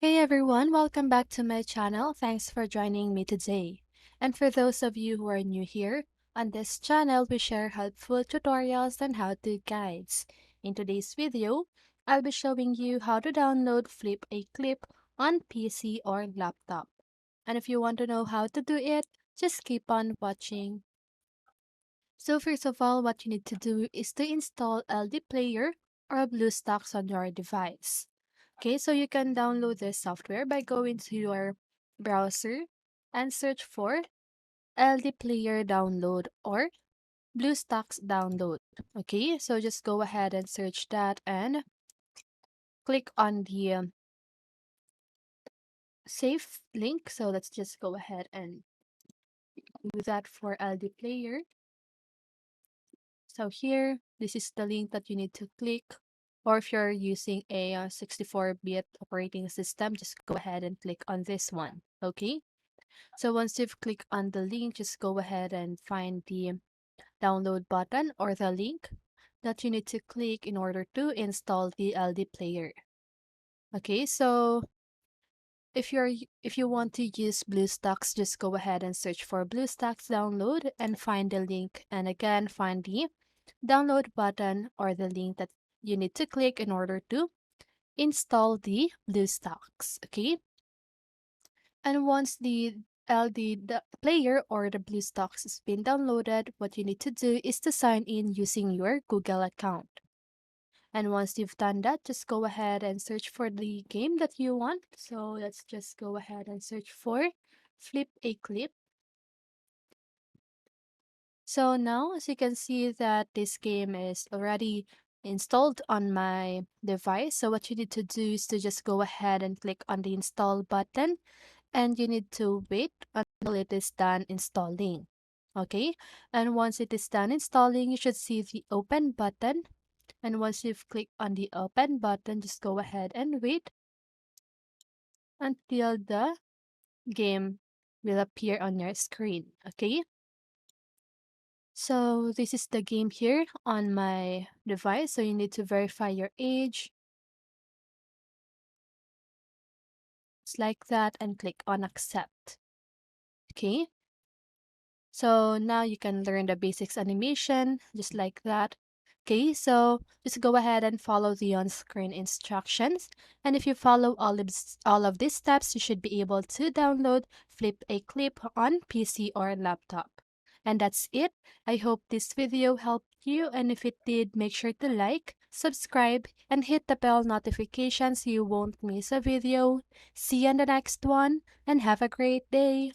Hey everyone, welcome back to my channel. Thanks for joining me today. And for those of you who are new here, on this channel we share helpful tutorials and how-to guides. In today's video, I'll be showing you how to download FlipaClip on PC or laptop. And if you want to know how to do it, just keep on watching. So first of all, what you need to do is to install LD Player or BlueStacks on your device. Okay, so you can download this software by going to your browser and search for LD Player download or BlueStacks download. Okay, so just go ahead and search that and click on the save link. So let's just go ahead and do that for LD Player. So here, this is the link that you need to click. Or if you're using a 64-bit operating system, just go ahead and click on this one. Okay. So once you've clicked on the link, just go ahead and find the download button or the link that you need to click in order to install the LD player. Okay, so if you want to use BlueStacks, just go ahead and search for BlueStacks download and find the link. And again, find the download button or the link that you need to click in order to install the BlueStacks. Okay, and once the LD player or the BlueStacks has been downloaded, what you need to do is to sign in using your Google account. And once you've done that, just go ahead and search for the game that you want. So let's just go ahead and search for FlipaClip. So now, as you can see that this game is already installed on my device. So what you need to do is to just go ahead and click on the install button, and you need to wait until it is done installing. Okay, and once it is done installing, you should see the open button. And once you've clicked on the open button, just go ahead and wait until the game will appear on your screen. Okay, so this is the game here on my device. So you need to verify your age. It's like that and click on accept. Okay, so now you can learn the basics animation just like that. Okay, so just go ahead and follow the on-screen instructions. And if you follow all of these steps, you should be able to download FlipaClip on PC or laptop. And that's it. I hope this video helped you. And if it did, make sure to like, subscribe, and hit the bell notification so you won't miss a video. See you on the next one, and have a great day.